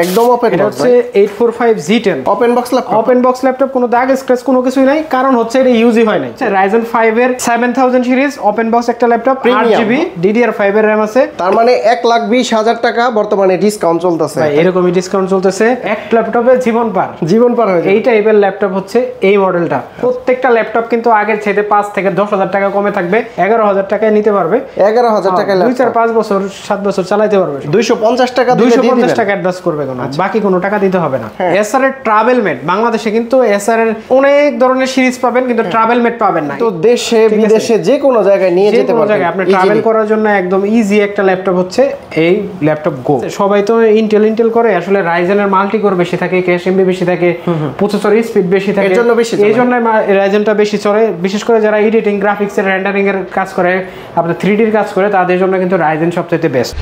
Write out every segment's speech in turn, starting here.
একদম ওপেন এটা হচ্ছে 845G10 ওপেন বক্স ল্যাপটপ, কোনো দাগ স্ক্র্যাচ কোনো কিছুই নাই, কারণ হচ্ছে এটা ইউজই হয় নাই। Ryzen 5 এর 7000 সিরিজ ওপেন বক্স একটা ল্যাপটপ, 8GB DDR5 এর RAM আছে। তার মানে 1,20,000 টাকা বর্তমানে ডিসকাউন্ট চলতেছে। ভাই এরকমই ডিসকাউন্ট চলতেছে, এক ল্যাপটপে জীবন পার হয়ে যায়। এই টাইপের ল্যাপটপ হচ্ছে এই মডেলটা। প্রত্যেকটা ল্যাপটপ কিন্তু আগের চাইতে 5 থেকে 10,000 টাকা কমে থাকবে, 11,000 টাকায় নিতে পারবে। 11,000 টাকা 2-4-5 বছর 7 বছর চালাতে পারবে। 250 টাকা 250 টাকা অ্যাডভান্স করবে, বাকি কোনো টাকা দিতে হবে না। এসআর এর ট্রাভেল মেট, বাংলাদেশে কিন্তু এসআর এর অনেক ধরনের সিরিজ পাবেন, কিন্তু ট্রাভেল মেট পাবেন না। তো দেশে বিদেশে যে কোনো জায়গায় নিয়ে যেতে পারবেন, আপনি ট্রাভেল করার জন্য একদম ইজি একটা ল্যাপটপ হচ্ছে এই ল্যাপটপ গো। সবাই তো ইন্টেল করে, আসলে রাইজেন এর মাল্টি কোর বেশি থাকে, ক্যাশ এমবি বেশি থাকে, প্রসেসর স্পিড বেশি থাকে, এই জন্য রাইজেনটা বেশি চলে। বিশেষ করে যারা এডিটিং, গ্রাফিক্স এর, রেন্ডারিং এর কাজ করে, আপনার 3D এর কাজ করে, তাদের জন্য কিন্তু রাইজেন সবচেয়ে বেস্ট।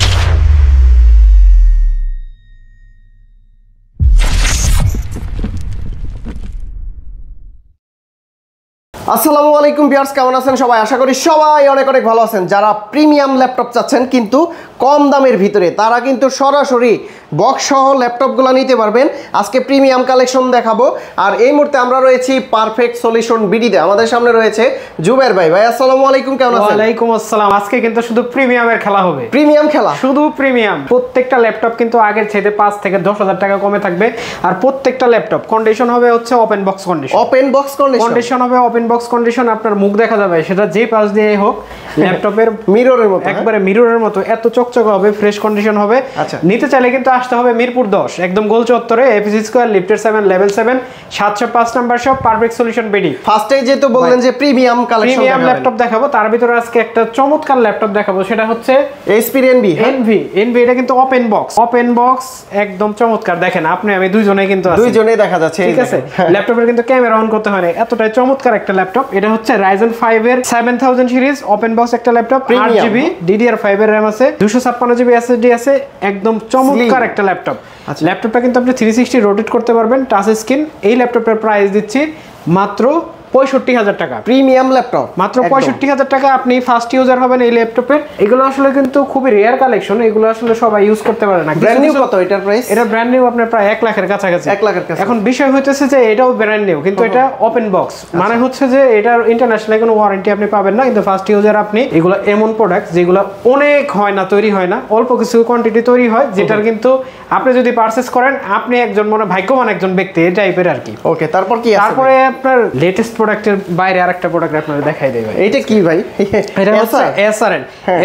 আসসালামু আলাইকুম ভিউয়ার্স, কেমন আছেন সবাই? আশা করি সবাই অনেক অনেক ভালো আছেন। যারা প্রিমিয়াম ল্যাপটপ চাচ্ছেন কিন্তু কম দামের ভিতরে, তারা কিন্তু সরাসরি বক্স সহ ল্যাপটপগুলো নিতে পারবেন। আজকে প্রিমিয়াম কালেকশন দেখাবো। আর এই মুহূর্তে আমরা রয়েছি পারফেক্ট সলিউশন বিডিতে। আমাদের সামনে রয়েছে জুবায়ের ভাই। ভাই আসসালামু আলাইকুম, কেমন আছেন? ওয়ালাইকুম আসসালাম। আজকে কিন্তু শুধু প্রিমিয়ামের খেলা হবে। প্রিমিয়াম খেলা, শুধু প্রিমিয়াম। প্রত্যেকটা ল্যাপটপ কিন্তু আগের চাইতে 5 থেকে 10,000 টাকা কমে থাকবে। আর প্রত্যেকটা ল্যাপটপ কন্ডিশন হবে হচ্ছে open box condition. Open box condition হবে ওপেন বক্স কন্ডিশন। আপনার মুখ দেখা যাবে, সেটা যে পাশ দিয়ে হোক, ল্যাপটপের মিররের মতো, একবারে মিররের মতো এত চকচকে হবে, ফ্রেশ কন্ডিশন হবে। আচ্ছা, নিতে চাইলে কিন্তু আসতে হবে মিরপুর 10, একদম গোল চত্বরে, এপিসি স্কয়ার, লিফটের 7, level 7, 705 number shop, perfect solution BD. ফার্স্টেই যেহেতু বললেন যে প্রিমিয়াম কালেকশন, প্রিমিয়াম ল্যাপটপ দেখাবো, তার ভিতরে আজকে একটা চমৎকার ল্যাপটপ দেখাবো, সেটা হচ্ছে এইচপি এনভি। এটা কিন্তু ওপেন বক্স, একদম চমৎকার। দেখেন আপনি আমি দুইজনেই কিন্তু আছি, দুইজনেই দেখা যাচ্ছে, ঠিক আছে। ল্যাপটপের কিন্তু ক্যামেরা অন করতে হয় না, এতটাই চমৎকার একটা ল্যাপটপ। এটা হচ্ছে Ryzen 5 এর 7000 সিরিজ ওপেন বক্স একটা ল্যাপটপ, 8GB DDR5 এর RAM আছে, 256GB SSD আছে, একদম চমৎকার একটা ল্যাপটপ। ল্যাপটপটা কিন্তু আপনি 360 রোটেট করতে পারবেন, টাচ স্ক্রিন। এই ল্যাপটপের প্রাইস দিচ্ছি মাত্র 65,000 টাকা। প্রিমিয়াম ল্যাপটপ মাত্র 65,000 টাকা। আপনি ফার্স্ট ইউজার হবেন এই ল্যাপটপের। এগুলো আসলে কিন্তু খুবই রেয়ার কালেকশন, এগুলো আসলে সবাই ইউজ করতে পারে না। ব্র্যান্ড নিউ কত এটার প্রাইস? এটা ব্র্যান্ড নিউ আপনার প্রায় 1 লাখের কাছাকাছি। 1 লাখের কাছে। এখন বিষয় হইতেছে যে এটাও ব্র্যান্ড নিউ, কিন্তু এটা ওপেন বক্স, মানে হচ্ছে যে এটার ইন্টারন্যাশনাল কোনো ওয়ারেন্টি আপনি পাবেন না। কিন্তু ফার্স্ট ইউজার আপনি, এগুলো এমন প্রোডাক্ট যেগুলো অনেক হয় না, তৈরি হয় না, অল্প কিছু কোয়ান্টিটি তৈরি হয়, যেটার কিন্তু আপনি যদি পারচেজ করেন, আপনি একজন মনে ভাগ্যবান একজন ব্যক্তি, এই টাইপের আর কি। ওকে, তারপর কি আছে? তারপরে আপনার লেটেস্ট প্রোডাক্টের বাইরে আরেকটা প্রোডাক্ট আপনাদের দেখাই দেই ভাই। এইটা কি ভাই? এটা হচ্ছে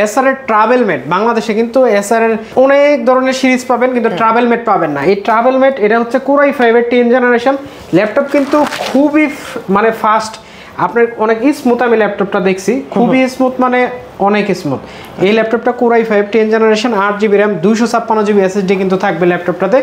এসআর এর ট্রাভেল মেট। বাংলাদেশে কিন্তু এসআর এর অনেক ধরনের সিরিজ পাবেন, কিন্তু ট্রাভেল মেট পাবেন না। এই ট্রাভেল মেট, এটা হচ্ছে কোরাই 5 এর 10 জেনারেশন ল্যাপটপ, কিন্তু খুবই মানে ফাস্ট, আপনার অনেক স্মুথ। আমি ল্যাপটপটা দেখছি, খুবই স্মুথ, মানে অনেক স্মুথ। এই ল্যাপটপটা core i 5 10 generation, 8GB RAM, 256GB SSD কিন্তু থাকবে ল্যাপটপটাতে।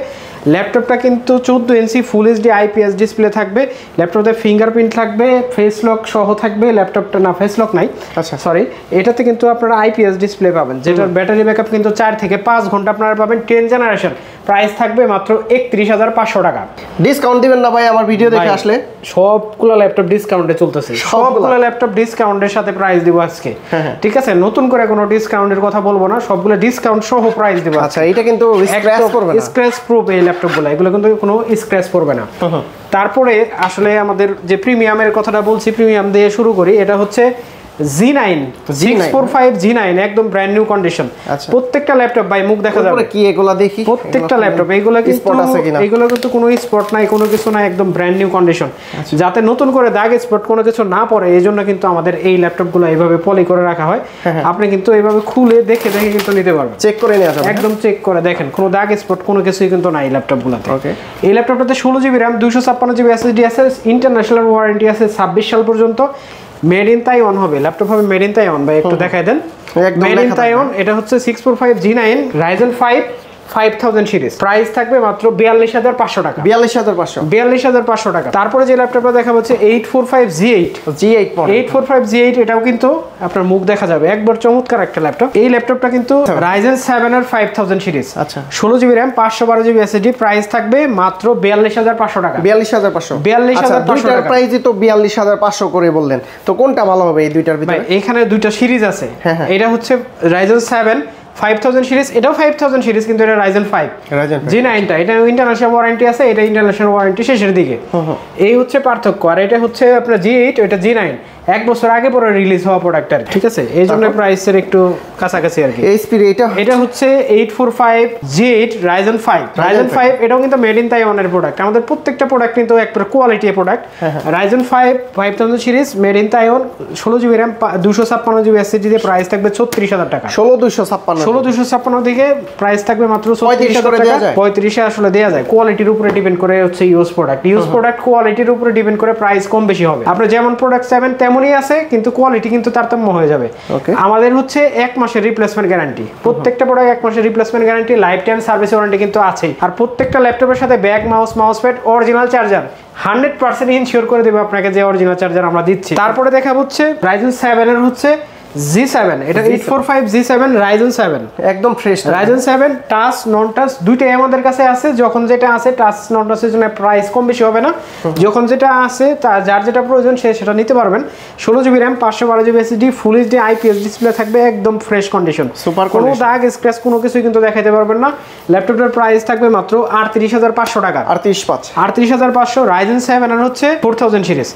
ল্যাপটপটা কিন্তু 14 ইঞ্চি ফুল এইচডি IPS ডিসপ্লে থাকবে। ল্যাপটপে ফিঙ্গারপ্রিন্ট থাকবে, ফেস লক সহ থাকবে। ল্যাপটপটা না, ফেস লক নাই, আচ্ছা সরি। এটাতে কিন্তু আপনারা IPS ডিসপ্লে পাবেন, যেটার ব্যাটারি ব্যাকআপ কিন্তু 4 থেকে 5 ঘন্টা আপনারা পাবেন। 10 জেনারেশন, প্রাইস থাকবে মাত্র 31,500 টাকা। ডিসকাউন্ট দিবেন না ভাই আমার ভিডিও দেখে আসলে? সবগুলো ল্যাপটপ ডিসকাউন্টে চলতেছে, সবগুলো ল্যাপটপ ডিসকাউন্টের সাথে প্রাইস দিব আজকে, ঠিক আছে? নতুন করে কোনো ডিসকাউন্টের কথা বলবো না, সবগুলো ডিসকাউন্ট সহ প্রাইস দিব। আচ্ছা, এটা কিন্তু স্ক্র্যাচ করবে না, স্ক্র্যাচ প্রুফ এই ল্যাপটপগুলো, এগুলো কিন্তু কোনো স্ক্র্যাচ করবে না। তারপরে আসলে আমাদের যে প্রিমিয়ামের কথাটা বলছি, প্রিমিয়াম দিয়ে শুরু করি। এটা হচ্ছে G9 645 G9, একদম ব্র্যান্ড নিউ কন্ডিশন। প্রত্যেকটা ল্যাপটপ ভাই মুখ দেখা যাবে কি, এগুলো দেখি প্রত্যেকটা ল্যাপটপ। এগুলো কিন্তু কোনো স্পট নাই, কোনো কিছু নাই, একদম ব্র্যান্ড নিউ কন্ডিশন। যাতে নতুন করে দাগ স্পট কোনো কিছু না পড়ে, এই জন্য কিন্তু আমাদের এই ল্যাপটপগুলো এইভাবে পলি করে রাখা হয়। আপনি কিন্তু এইভাবে খুলে দেখে কিন্তু নিতে পারবেন, চেক করে নিয়ে আসবেন, একদম চেক করে দেখেন, কোনো দাগ স্পট কোনো কিছুই কিন্তু নাই ল্যাপটপগুলোতে। এই ল্যাপটপটাতে 16GB RAM, 256GB SSD আছে, ইন্টারন্যাশনাল ওয়ারেন্টি আছে 26 সাল পর্যন্ত। মেড ইন তাইওয়ান হবে, ল্যাপটপ হবে মেড ইন তাইওয়ান। ভাই একটু দেখাই দেন, মেড ইন তাইওয়ান। এটা হচ্ছে 645 G9 Ryzen 5 5000 সিরিজ, প্রাইস থাকবে মাত্র 42,500 টাকা। 42,500 টাকা। তারপরে যে ল্যাপটপটা দেখা হচ্ছে 845 G8, এটাও কিন্তু আপনার মুখ দেখা যাবে, একবার চমৎকার একটা ল্যাপটপ। এই ল্যাপটপটা কিন্তু Ryzen 7 এর 5000 সিরিজ, আচ্ছা 16GB RAM, 512GB SSD, price থাকবে মাত্র 42,500 টাকা। 42,500 টাকা প্রাইসই তো 42,500 করে বললেন, তো কোনটা ভালো হবে এই দুইটার ভিতরে? এখানে দুইটা সিরিজ আছে। এটা হচ্ছে Ryzen 7 5000 সিরিজ, এটাও 5000 সিরিজ কিন্তু এটা Ryzen 5 G9টা, এটা ইন্টারন্যাশনাল ওয়ারেন্টি আছে, এটা ইন্টারন্যাশনাল ওয়ারেন্টি শেষের দিকে। এই হচ্ছে পার্থক্য। আর এটা হচ্ছে আপনার G8, এটা G9, 1 বছর আগে পরে রিলিজ হওয়া প্রোডাক্ট আর ঠিক আছে, এই জন্য প্রাইসের একটু কাছাকাছি আর কি। এইচপি এটা হচ্ছে 845 G8 Ryzen 5 এটাও কিন্তু মেড ইন তাইওয়ানের প্রোডাক্ট। আমাদের প্রত্যেকটা প্রোডাক্ট কিন্তু একবারে quality product. Ryzen 5 5000 series made in Taiwan, 16GB RAM 256GB SSD দিয়ে প্রাইস থাকবে 34000 টাকা। 16256 দিকে প্রাইস থাকবে মাত্র 34000 টাকা। 35 এ আসলে দেয়া যায়, কোয়ালিটির উপরে ডিপেন্ড করে হচ্ছে ইউজ প্রোডাক্ট কোয়ালিটির উপরে ডিপেন্ড করে প্রাইস কম বেশি হবে। আপনি যেমন প্রোডাক্ট চাইবেন তেমনই আছে, কিন্তু কোয়ালিটি কিন্তু তারতম্য হয়ে যাবে। আমাদের হচ্ছে 1 মাসের রিপ্লেসমেন্ট গ্যারান্টি, প্রত্যেকটা প্রোডাক্ট 1 মাসের replacement guarantee, life time service warranty কিন্তু আছেই। আর প্রত্যেকটা ল্যাপটপের সাথে bag, mouse pad, original charger 100% ensure করে দেবে আপনাকে যে অরিজিনাল চার্জার আমরা দিচ্ছি। তারপরে দেখা হচ্ছে Ryzen 7 এর হচ্ছে G7, এটা 845 G7 Ryzen 7 একদম ফ্রেশ। Ryzen 7 টাচ নন টাচ দুইটাই আমাদের কাছে আছে। যখন যেটা আছে টাচ নন টাচের জন্য প্রাইস কম বেশি হবে না, যখন যেটা আছে যার যেটা প্রয়োজন সে সেটা নিতে পারবেন। 16GB RAM 512GB SSD full HD IPS display থাকবে, একদম ফ্রেশ কন্ডিশন, সুপার কোনো দাগ স্ক্র্যাচ কোনো কিছুই কিন্তু দেখাইতে পারবেন না। ল্যাপটপের প্রাইস থাকবে মাত্র 38500 টাকা। 38500 Ryzen 7 আর হচ্ছে 4000 সিরিজ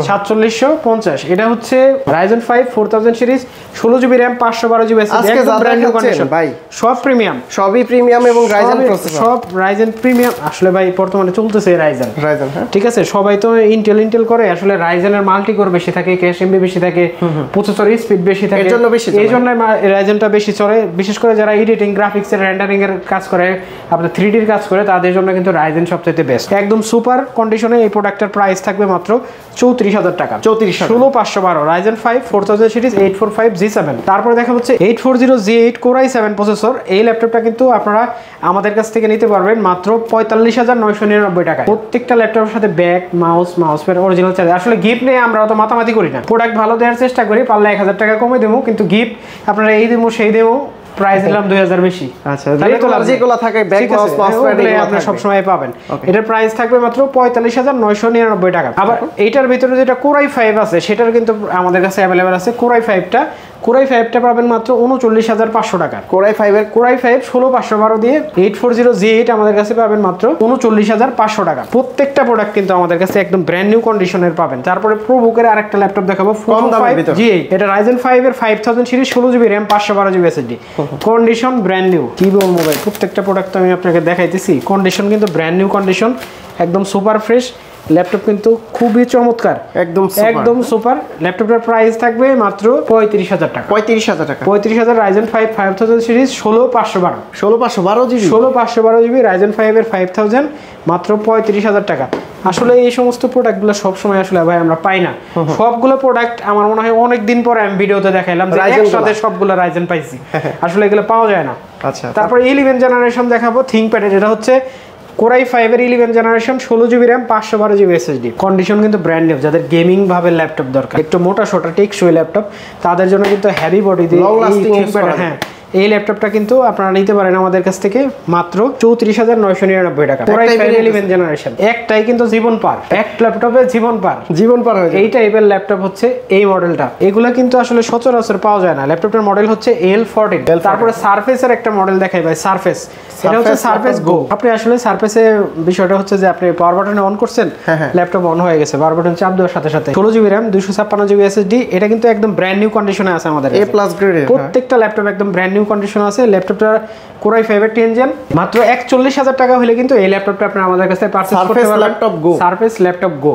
4750। এটা হচ্ছে Ryzen 5 4000 series 16GB RAM 512GB SSD একদম ব্র্যান্ড নিউ কন্ডিশন ভাই, সব প্রিমিয়াম, সবই প্রিমিয়াম এবং Ryzen প্রসেসর, সব Ryzen প্রিমিয়াম। আসলে ভাই বর্তমানে চলতেছে Ryzen হ্যাঁ ঠিক আছে, সবাই তো ইন্টেল করে, আসলে Ryzen এর মাল্টি কোর বেশি থাকে, ক্যাশ এমবি বেশি থাকে, প্রসেসর স্পিড বেশি থাকে, এই জন্য Ryzenটা বেশি চলে। বিশেষ করে যারা এডিটিং, গ্রাফিক্স এর, রেন্ডারিং এর কাজ করে, আপনার 3D এর কাজ করে, তাদের জন্য কিন্তু Ryzen সবচেয়ে বেস্ট। একদম সুপার কন্ডিশনে এই প্রোডাক্টের প্রাইস থাকবে মাত্র 34000 টাকা। 16512 Ryzen 5 4000 সিরিজ 845 G7। তারপরে দেখা হচ্ছে 840 G8 Core i7 প্রসেসর। এই ল্যাপটপটা কিন্তু আপনারা আমাদের কাছ থেকে নিতে পারবেন মাত্র 45999 টাকা। প্রত্যেকটা ল্যাপটপের সাথে bag, mouse pad, original charger. আসলে গিফট নিয়ে আমরা তো মাতামাতি করি না, প্রোডাক্ট ভালো দেওয়ার চেষ্টা করি, পারলে 1000 টাকা কমে দেবো, কিন্তু gিফট আপনারা এই দেবো সেই দেবো, প্রাইস দিলাম 2000 বেশি। আচ্ছা, তাহলে তো যেগুলো থাকে ব্যাগ, মাউস প্যাড আপনি সব সময় পাবেন। এটার প্রাইস থাকবে মাত্র 45999 টাকা। আবার এইটার ভিতরে যেটা Core i5 আছে সেটার কিন্তু আমাদের কাছে अवेलेबल আছে। Core i5টা পাবেন মাত্র 39500 টাকা। Core i5 16512 দিয়ে 840 G8 আমাদের কাছে পাবেন মাত্র 39500 টাকা। প্রত্যেকটা প্রোডাক্ট কিন্তু আমাদের কাছে একদম ব্র্যান্ড নিউ কন্ডিশনের পাবেন। তারপরে প্রোবুকের আরেকটা ল্যাপটপ দেখাবো 45 G8, এটা Ryzen 5 এর 5000 series 16GB RAM 512GB SSD, condition brand new. কি বলবো ভাই, প্রত্যেকটা প্রোডাক্ট আমি আপনাকে দেখাইতেছি, কন্ডিশন কিন্তু ব্র্যান্ড নিউ কন্ডিশন, একদম সুপার ফ্রেশ ল্যাপটপ, কিন্তু খুবই চমৎকার, একদম সুপার। ল্যাপটপটার প্রাইস থাকবে মাত্র 35000 টাকা। 35000 Ryzen 5 5000 সিরিজ 16512 Ryzen 5 এর 5000 মাত্র 35000 টাকা। আসলে এই সমস্ত প্রোডাক্টগুলো সবসময় আসলে ভাই আমরা পাই না। সবগুলো প্রোডাক্ট আমার মনে হয় অনেক দিন পরে আমি ভিডিওতে দেখাইলাম যে একসাথে সবগুলো Ryzen পাইছি, আসলে এগুলো পাওয়া যায় না। আচ্ছা, তারপর 11 জেনারেশন দেখাবো ThinkPad এর। এটা হচ্ছে Core i5 এর 11 generation 16GB RAM 512GB SSD, condition কিন্তু ব্র্যান্ড নিউ। যাদের গেমিং ভাবে ল্যাপটপ দরকার, একটু মোটা সোটা টেকসই ল্যাপটপ, তাদের জন্য কিন্তু হেভি বডি দিয়ে হ্যাঁ এই ল্যাপটপটা কিন্তু আপনারা নিতে পারেন আমাদের কাছ থেকে মাত্র 34999 টাকা। Core i5 11 জেনারেশন, একটাই কিন্তু জীবন পার, এক ল্যাপটপে জীবন পার হয়ে যায়। এই টাইপের ল্যাপটপ হচ্ছে এই মডেলটা, এগুলা কিন্তু আসলে সচরাচর পাওয়া যায় না। ল্যাপটপের মডেল হচ্ছে L14। তারপরে সারফেসের একটা মডেল দেখাই ভাই, সারফেস, এটা হচ্ছে সারফেস গো। আপনি আসলে সারফেসে বিষয়টা হচ্ছে যে আপনি পাওয়ার বাটনে অন করছেন, ল্যাপটপ অন হয়ে গেছে, পাওয়ার বাটন চাপ দেওয়ার সাথে সাথে 16GB RAM 256GB SSD, এটা কিন্তু একদম ব্র্যান্ড নিউ কন্ডিশনে আছে আমাদের A+ গ্রেডের। প্রত্যেকটা ল্যাপটপ একদম ব্র্যান্ড নিউ কন্ডিশন আছে। ল্যাপটপটা Core i5 এর 10 জেন, মাত্র 41000 টাকা হলে কিন্তু এই ল্যাপটপটা আপনি আমাদের কাছে পারচেজ করতে পারবেন। সারফেস ল্যাপটপ গো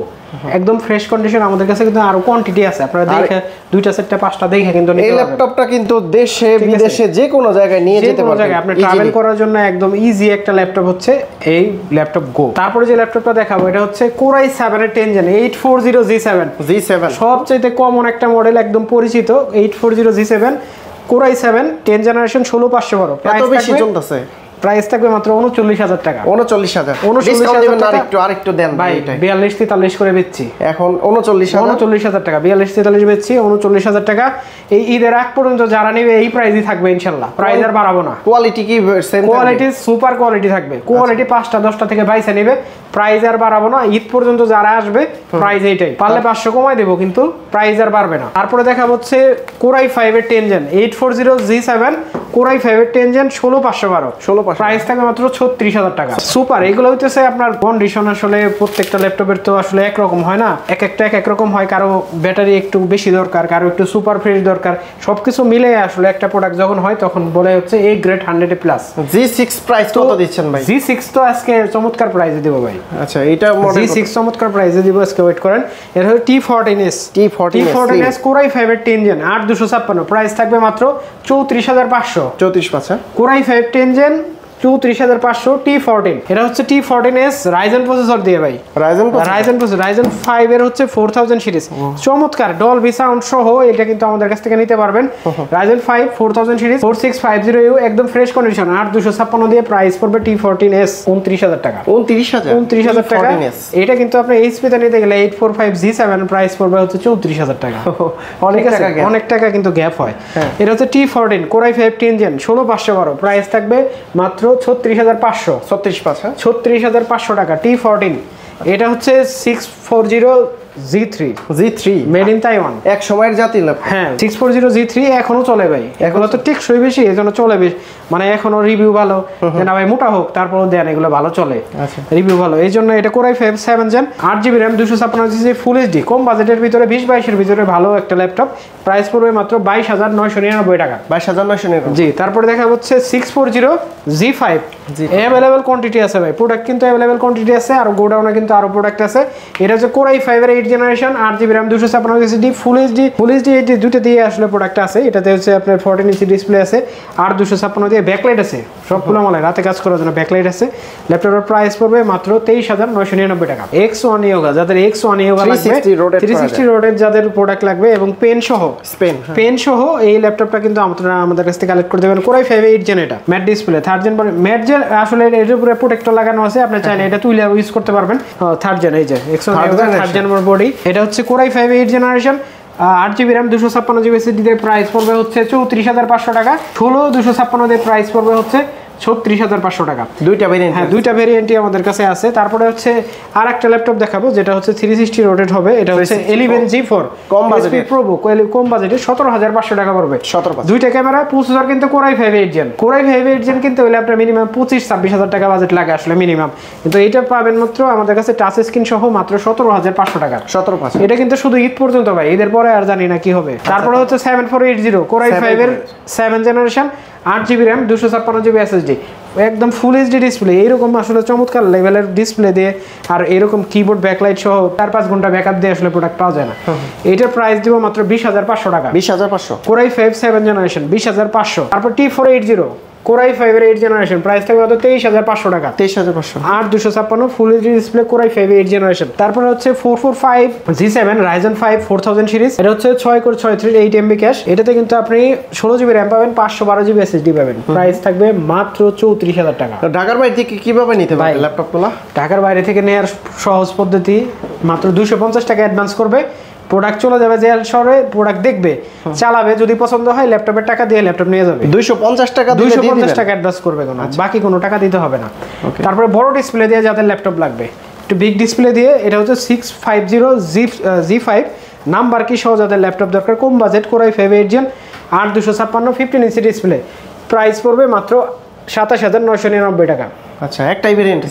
একদম ফ্রেশ কন্ডিশন, আমাদের কাছে কিন্তু আরো কোয়ান্টিটি আছে, আপনারা দেখে দুইটা সেটটা পাঁচটা দেখে কিন্তু নিতে পারবেন। এই ল্যাপটপটা কিন্তু দেশে বিদেশে যে কোনো জায়গায় নিয়ে যেতে পারবেন, আপনি ট্রাভেল করার জন্য একদম ইজি একটা ল্যাপটপ হচ্ছে এই ল্যাপটপ গো। তারপরে যে ল্যাপটপটা দেখাবো এটা হচ্ছে Core i7 এর 10 জেন 840 G7, সবচেয়ে কমন একটা মডেল, একদম পরিচিত 840 G7 Core i7 10 জেনারেশন 16512। এত বেশি চলতেছে, প্রাইস থাকবে মাত্র 39000 টাকা। 39000 ডিসকাউন্ট দিবেন না, আরেকটু দেন ভাই। 42 43 করে বেচছি এখন, 39000 টাকা। 42 43 বেচছি 39000 টাকা। এই ঈদের আগ পর্যন্ত যারা নেবে এই প্রাইসই থাকবে ইনশাআল্লাহ, প্রাইস আর বাড়াবো না। কোয়ালিটি কি সেম? কোয়ালিটি সুপার কোয়ালিটি থাকবে, কোয়ালিটি 5টা 10টা থেকে বাইসা নেবে, প্রাইস আর বাড়াবো না। ঈদ পর্যন্ত যারা আসবে প্রাইস এইটাই, পারলে 500 কমাই দেবো, কিন্তু প্রাইস আর বাড়বে না। তারপরে দেখা হচ্ছে Core i5 এর 10 gen 840 G7 core i 5 10 gen 16512 price থাকবে মাত্র 36000 টাকা। সুপার এগুলো হইতেছে আপনার কন্ডিশন আসলে প্রত্যেকটা ল্যাপটপের তো আসলে এক রকম হয় না, এক একটা এক রকম হয়, কারো ব্যাটারি একটু বেশি দরকার, কারো একটু সুপার ফ্রেশ দরকার, সবকিছু মিলে আসলে একটা প্রোডাক্ট যখন হয় তখন বলে হচ্ছে এই গ্রেড 100 প্লাস। G6 প্রাইস কত দিচ্ছেন ভাই? G6 তো আজকে চমৎকার প্রাইসে দিব ভাই। আচ্ছা এটা মডেল G6 চমৎকার প্রাইসে দিব, আজকে ওয়েট করেন। এর হলো T14s কোরাই 5 10 জেন 8256 প্রাইস থাকবে মাত্র 34500। 34 কোরাই 5 10 জেন 34500 T14, এটা হচ্ছে T14s রাইজেন প্রসেসর দিয়ে ভাই। রাইজেন 5 এর হচ্ছে 4000 সিরিজ, চমৎকার ডলবি সাউন্ড সহ এটা কিন্তু আমাদের কাছ থেকে নিতে পারবেন। রাইজেন 5 4000 সিরিজ 4650U একদম ফ্রেশ কন্ডিশন 8256 দিয়ে প্রাইস পড়বে T14s 29000 টাকা। 29000 টাকা। এটা কিন্তু আপনি এইচপি তে নিতে গেলে 845G7 প্রাইস পড়বে হচ্ছে 34000 টাকা। অনেক টাকা কিন্তু গ্যাপ হয়। এটা হচ্ছে T14 কোরাই 5 10 জেন 16512 প্রাইস থাকবে মাত্র 36500। 36500 টাকা T14। এটা হচ্ছে 640G3 মেড ইন তাইওয়ান, এক সময়ের জাতি ল্যাপটপ। হ্যাঁ 640G3 এখনো চলে ভাই, এগুলো তো টেকসই বেশি এজন্য চলে বেশি, মানে এখনো রিভিউ ভালো, না ভাই মোটা হোক তারপরও দেন এগুলো ভালো চলে, রিভিউ ভালো, এই জন্য এটা core i 5 7 gen 8GB RAM 256GB full HD, কম বাজেটের ভিতরে 20-22 এর ভিতরে ভালো একটা ল্যাপটপ, প্রাইস পড়বে মাত্র 22999 টাকা। 22999 জি। তারপরে দেখা হচ্ছে 640G5 অ্যাভেলেবল কোয়ান্টিটি আছে ভাই, প্রোডাক্ট কিন্তু অ্যাভেলেবল কোয়ান্টিটি আছে, আর গোডাউনে কিন্তু আরো প্রোডাক্ট আছে। এটা হচ্ছে কোরাই 5 এর 8 generation 8GB RAM 256GB full HD এই দুটো দিয়ে আসলে প্রোডাক্ট আছে। এটাতে হচ্ছে আপনার 14 ইঞ্চি ডিসপ্লে আছে আর 256 দিয়ে ব্যাকলাইট আছে, সবগুলো মালে রাতে কাজ করার জন্য ব্যাকলাইট আছে। ল্যাপটপের প্রাইস পড়বে মাত্র 23999 টাকা। X1 Yoga যাদের X1 Yoga লাগবে 360 রোডের যাদের প্রোডাক্ট লাগবে এবং পেন সহ এই ল্যাপটপটা কিন্তু আমাদের কাছ থেকে কালেক্ট করে দেবেন। কোরাই 5 8 জেন, এটা matte display 3rd gen, matte gen আসলে এর উপরে প্রোটেক্টর লাগানো আছে, আপনি চাইলে এটা তুলে ইউজ করতে পারবেন। 3rd জেন, এই যে X1 Yoga 3rd gen body. এটা হচ্ছে core i 5 8 generation 8GB RAM 256GB SSD দিয়ে প্রাইস পড়বে হচ্ছে 34500 টাকা। 256 দিয়ে প্রাইস পড়বে হচ্ছে 36500 টাকা। দুইটা ভেরিয়েন্ট, হ্যাঁ দুইটা ভেরিয়েন্টই আমাদের কাছে আছে। তারপরে হচ্ছে আরেকটা ল্যাপটপ দেখাবো যেটা হচ্ছে 360 রোটেট হবে, এটা হচ্ছে 11G4 কম বাজেটে প্রো, কম বাজেটে 17500 টাকা পড়বে। 17500 দুইটা ক্যামেরা, প্রসেসর কিন্তু কোরাই 5 8 জেন। কোরাই 5 8 জেন কিন্তু হলে আপনার মিনিমাম 25-26000 টাকা বাজেট লাগে আসলে মিনিমাম, কিন্তু এটা পাবেন মাত্র আমাদের কাছে টাচ স্ক্রিন সহ মাত্র 17500 টাকা। 17500, এটা কিন্তু শুধু ঈদ পর্যন্ত ভাই, ঈদের পরে আর জানি না কি হবে। তারপরে হচ্ছে 7480 কোরাই 5 এর 7 generation 8GB RAM 256GB SSD একদম ফুল এইচডি ডিসপ্লে, এইরকম আসলে চমৎকার লেভেলের ডিসপ্লে দিয়ে আর এরকম কিবোর্ড ব্যাকলাইট সহ 4-5 ঘন্টা ব্যাকআপ দিয়ে আসলে প্রোডাক্ট পাওয়া যায় না। এটার প্রাইস দিব মাত্র 20500 টাকা। 20500 কোরাই 5 7 জেনারেশন 20500। তারপর T480 কোরাই 5 এর 8 জেনারেশন প্রাইস থাকবে মাত্র 23500 টাকা। 23500 আর 256 full HD display core i 5 8 generation. তারপর হচ্ছে 445G7 রাইজেন 5 4000 সিরিজ, এটা হচ্ছে 6 8 MB ক্যাশ, এটাতে কিন্তু আপনি 16GB RAM পাবেন, 512GB SSD পাবেন, প্রাইস থাকবে মাত্র 34000 টাকা। ঢাকার বাইরে থেকে কিভাবে নিতে পারবে ল্যাপটপগুলো? ঢাকার বাইরে থেকে নেওয়ার সহজ পদ্ধতি, মাত্র 250 টাকা অ্যাডভান্স করবে, প্রোডাক্ট চলে যাবে জেল শহরে, প্রোডাক্ট দেখবে, চালাবে, যদি পছন্দ হয় ল্যাপটপের টাকা দিয়ে ল্যাপটপ নিয়ে যাবে। 250 টাকা অ্যাডভান্স করবে, কোনো বাকি কোনো টাকা দিতে হবে না। তারপরে বড় ডিসপ্লে দিয়ে যাদের ল্যাপটপ লাগবে, একটু বিগ ডিসপ্লে দিয়ে, এটা হচ্ছে 650G5 নাম্বার কি সহ যাদের ল্যাপটপ দরকার, কম budget core i 5 8 gen 8256 15 inch display, price পড়বে মাত্র 27999 টাকা। আচ্ছা, একটাই ভেরিয়েন্ট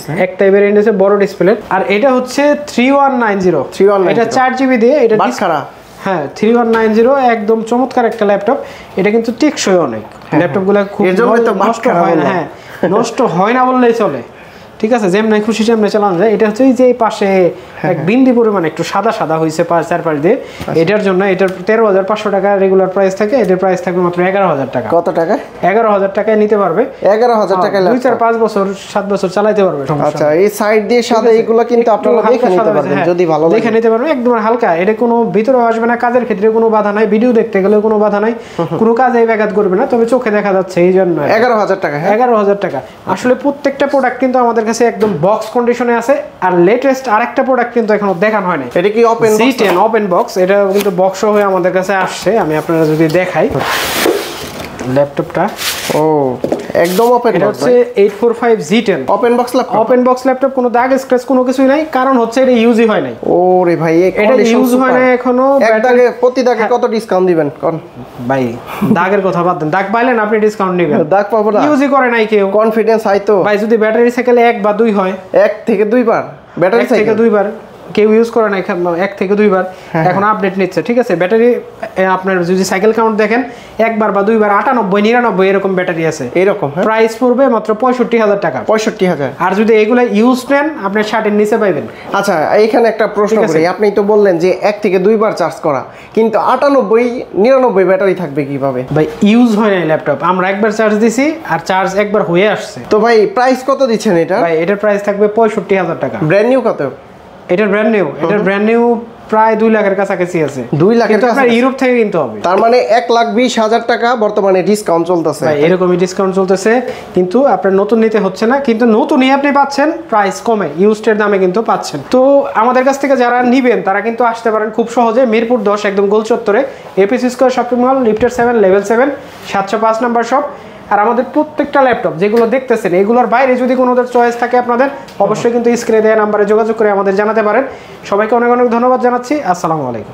আছে বড় ডিসপ্লে, আর এটা হচ্ছে 3190 এটা 4GB দিয়ে, এটা বাটখারা, হ্যাঁ 3190 একদম চমৎকার একটা ল্যাপটপ, এটা কিন্তু টেকসই অনেক, ল্যাপটপগুলো খুব নষ্ট হয় না, হ্যাঁ নষ্ট হয় না বললেই চলে, ঠিক আছে, যেমন খুশি সেমনি চালানো যায়। এটা হচ্ছে এই যে এই পাশে এক বিন্দু পরিমাণ একটু সাদা সাদা হয়েছে চারপাশ দিয়ে, এটার জন্য এটার 13500 টাকা রেগুলার প্রাইস থাকে, এটার প্রাইস থাকবে মাত্র 11000 টাকা। কত টাকা? 11000 টাকায় নিতে পারবে। 11000 টাকায় 2-4-5 বছর 7 বছর চালাতে পারবে। আচ্ছা, এই সাইড দিয়ে সাদা এইগুলো কিন্তু আপনারা দেখে নিতে পারবেন, যদি ভালো লাগে দেখে নিতে পারবেন, একদম হালকা, এটা কোনো ভিতরে আসবে না, কাজের ক্ষেত্রে কোনো বাধা নাই, ভিডিও দেখতে গেলে কোনো বাধা নাই, কোনো কাজে ব্যাঘাত করবে না, তবে চোখে দেখা যাচ্ছে এই জন্য 11000 টাকা। 11000 টাকা। আসলে প্রত্যেকটা প্রোডাক্ট কিন্তু আমাদের কাছে একদম বক্স কন্ডিশনে আছে, আর লেটেস্ট আরেকটা প্রোডাক্ট কিন্তু এখনো দেখানো হয়নি, এটা কি ওপেন ওপেন বক্স, এটা কিন্তু বক্স হয়ে আমাদের কাছে আসছে, আমি আপনারা যদি দেখাই, ল্যাপটপটা ও একদম ওপেন এটা বক্স হচ্ছে 845 G10 open box laptop. Open box laptop, কোনো দাগ স্ক্র্যাচ কোনো কিছুই নাই, কারণ হচ্ছে এটা ইউজই হয় নাই। ওরে ভাই এটা ইউজ হয় না এখনো। এক দাগে প্রতি দাগে কত ডিসকাউন্ট দিবেন কোন ভাই? দাগের কথা বাদ দেন, দাগ পাইলেন আপনি ডিসকাউন্ট নেবেন, দাগ পাবো না, ইউজই করে নাই কেউ। কনফিডেন্স হাই তো। ভাই যদি ব্যাটারি সাইকেলে 1 বা 2 হয়, 1 থেকে 2 বার ব্যাটারি 1 থেকে 2 বার কেউ ইউজ করে নাই, 1 থেকে 2 বার এখন আপডেট নিচ্ছে, ঠিক আছে। ব্যাটারি আপনার যদি সাইকেল কাউন্ট দেখেন 1 বার বা 2 বার 98 99 এরকম ব্যাটারি আছে এরকম। প্রাইস পড়বে মাত্র 65,000 টাকা। 65,000। আর যদি এগুলা ইউজ নেন আপনি 60 এর নিচে পাইবেন। আচ্ছা এইখানে একটা প্রশ্ন করি, আপনি তো বললেন যে 1 থেকে 2 বার চার্জ করা, কিন্তু 98 99 ব্যাটারি থাকবে কিভাবে? ভাই ইউজ হয় না ল্যাপটপ, আমরা একবার চার্জ দিছি আর চার্জ একবার হয়ে আসছে। তো ভাই প্রাইস কত দিচ্ছেন এটা? ভাই এটার প্রাইস থাকবে 65,000 টাকা। ব্র্যান্ড নিউ কত? এটার ব্র্যান্ড নিউ, এটার ব্র্যান্ড নিউ প্রায় 2 লাখের কাছাকাছি আছে। 2 লাখের আপনার কাছাকাছি? ইউরোপ থেকে কিনতে হবে। তার মানে 1,20,000 টাকা বর্তমানে ডিসকাউন্ট চলতেছে। ভাই এরকমই ডিসকাউন্ট চলতেছে, কিন্তু আপনার নতুন নিতে হচ্ছে না, কিন্তু নতুনই আপনি পাচ্ছেন প্রাইস কমে, ইউজডের দামে কিন্তু পাচ্ছেন। তো আমাদের কাছ থেকে যারা নিবেন তারা কিন্তু আসতে পারেন খুব সহজে, মিরপুর 10 একদম গোল চত্বরে, এপিসি স্কয়ার শপিং মল, লিফটের 7 লেভেল 7 705 নাম্বার শপ। আর আমাদের প্রত্যেকটা ল্যাপটপ যেগুলো দেখতেছেন এগুলোর বাইরে যদি কোনো চয়েস থাকে আপনাদের, অবশ্যই কিন্তু স্ক্রিনে দেওয়া নাম্বারে যোগাযোগ করে আমাদের জানাতে পারেন। সবাইকে অনেক অনেক ধন্যবাদ জানাচ্ছি। আসসালামু আলাইকুম।